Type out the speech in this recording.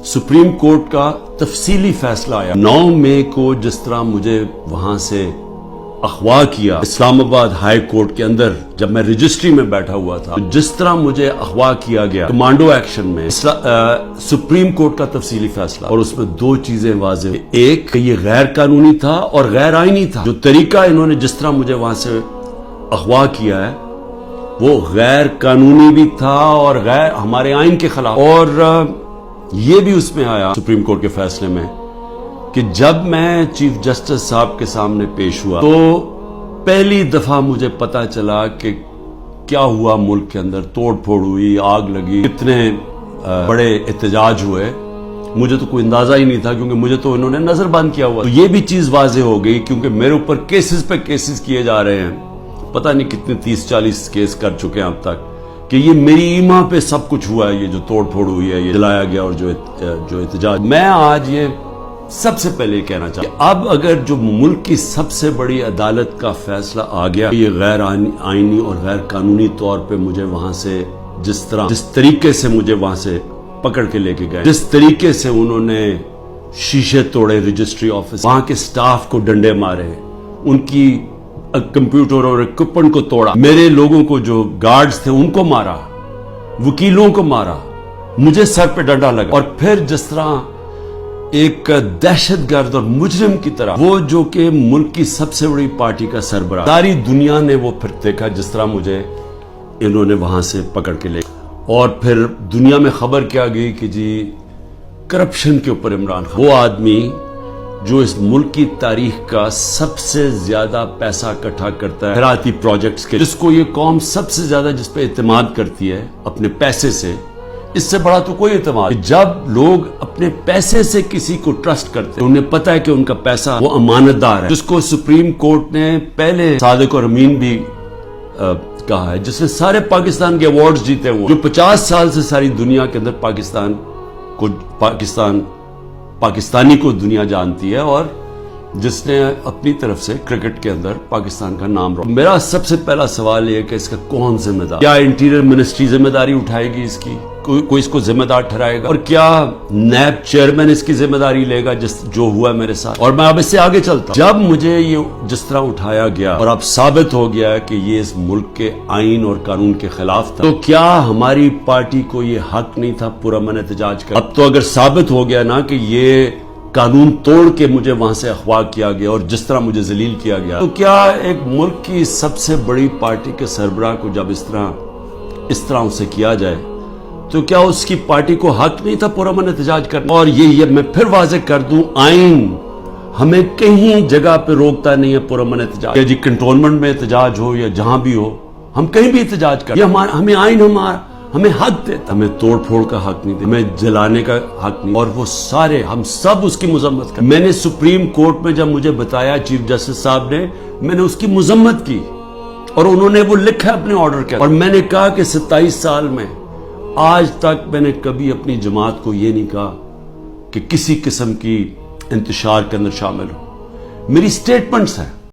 Supreme court का तफसीली फैसला आया 9 मई को। जिस तरह मुझे वहां से अगवा किया इस्लामाबाद हाई कोर्ट के अंदर, जब मैं रजिस्ट्री में बैठा हुआ था, तो जिस तरह मुझे अगवा किया गया कमांडो एक्शन में, सुप्रीम कोर्ट का तफसीली फैसला, और उसमें 2 चीजें वाज़ेह। एक, ये गैर कानूनी था और गैर आईनी था। जो तरीका इन्होंने जिस तरह मुझे वहां से अगवा किया है वो गैर कानूनी भी था और गैर हमारे आइन के खिलाफ। और ये भी उसमें आया सुप्रीम कोर्ट के फैसले में कि जब मैं चीफ जस्टिस साहब के सामने पेश हुआ तो पहली दफा मुझे पता चला कि क्या हुआ मुल्क के अंदर। तोड़ फोड़ हुई, आग लगी, कितने बड़े एहतजाज हुए, मुझे तो कोई अंदाजा ही नहीं था, क्योंकि मुझे तो इन्होंने नजरबंद किया हुआ। तो ये भी चीज वाज़ेह हो गई, क्योंकि मेरे ऊपर केसेस पे केसेस किए जा रहे हैं। पता नहीं कितने 30-40 केस कर चुके हैं अब तक, कि ये मेरी ईमा पे सब कुछ हुआ है, ये जो तोड़ फोड़ हुई है, ये जलाया गया और जो एहतजाज। मैं आज ये सबसे पहले कहना चाहता हूं, अब अगर जो मुल्क की सबसे बड़ी अदालत का फैसला आ गया, ये गैर आईनी और गैर कानूनी तौर पे मुझे वहां से जिस तरीके से मुझे वहां से पकड़ के लेके गए, जिस तरीके से उन्होंने शीशे तोड़े रजिस्ट्री ऑफिस, वहां के स्टाफ को डंडे मारे, उनकी कंप्यूटर और इक्विपमेंट को तोड़ा, मेरे लोगों को जो गार्ड्स थे उनको मारा, वकीलों को मारा, मुझे सर पे डंडा लगा। और फिर जिस तरह एक दहशतगर्द और मुजरिम की तरह वो जो कि मुल्क की सबसे बड़ी पार्टी का सरबराह, सारी दुनिया ने वो फिर देखा जिस तरह मुझे इन्होंने वहां से पकड़ के ले। और फिर दुनिया में खबर क्या गई कि जी करप्शन के ऊपर इमरान खान, वो आदमी जो इस मुल्क की तारीख का सबसे ज्यादा पैसा इकट्ठा करता है खैराती प्रोजेक्ट्स के, जिसको ये कौम सबसे ज्यादा जिस पे एतमाद करती है अपने पैसे से, इससे बड़ा तो कोई एतमाद। जब लोग अपने पैसे से किसी को ट्रस्ट करते हैं, उन्हें पता है कि उनका पैसा वो अमानतदार है, जिसको सुप्रीम कोर्ट ने पहले सादिक और अमीन भी कहा है, जिसने सारे पाकिस्तान के अवार्ड्स जीते हुए, जो 50 साल से सारी दुनिया के अंदर पाकिस्तानी को दुनिया जानती है, और जिसने अपनी तरफ से क्रिकेट के अंदर पाकिस्तान का नाम रोशन। मेरा सबसे पहला सवाल यह कि इसका कौन जिम्मेदार, क्या इंटीरियर मिनिस्ट्री जिम्मेदारी उठाएगी इसकी, कोई इसको जिम्मेदार ठहराएगा, और क्या नैब चेयरमैन इसकी जिम्मेदारी लेगा जो हुआ मेरे साथ। और मैं अब इससे आगे चलता हूं, जब मुझे ये जिस तरह उठाया गया और अब साबित हो गया कि ये इस मुल्क के आइन और कानून के खिलाफ था, तो क्या हमारी पार्टी को ये हक नहीं था पुरअमन एहतजाज का? अब तो अगर साबित हो गया ना कि ये कानून तोड़ के मुझे वहां से अगवा किया गया और जिस तरह मुझे जलील किया गया, तो क्या एक मुल्क की सबसे बड़ी पार्टी के सरबराह को जब इस तरह उसे किया जाए, तो क्या उसकी पार्टी को हक नहीं था पुरअमन एहतजाज करना? और ये मैं फिर वाज़ेह कर दूं, आइन हमें कहीं जगह पे रोकता नहीं है पुरअमन एहतजाज। जी कंटोनमेंट में एहतजाज हो या जहां भी हो, हम कहीं भी एहतजाज कर, हमें आइन हमें हक देता, हमें तोड़ फोड़ का हक नहीं देता, हमें जलाने का हक नहीं। और वो सारे हम सब उसकी मजम्मत कर। मैंने सुप्रीम कोर्ट में जब मुझे बताया चीफ जस्टिस साहब ने, मैंने उसकी मजम्मत की और उन्होंने वो लिखा अपने ऑर्डर के, और मैंने कहा कि 27 साल में आज तक मैंने कभी अपनी जमात को ये नहीं कहा कि किसी किस्म की इंतशार के अंदर शामिल हो। मेरी स्टेटमेंट्स हैं।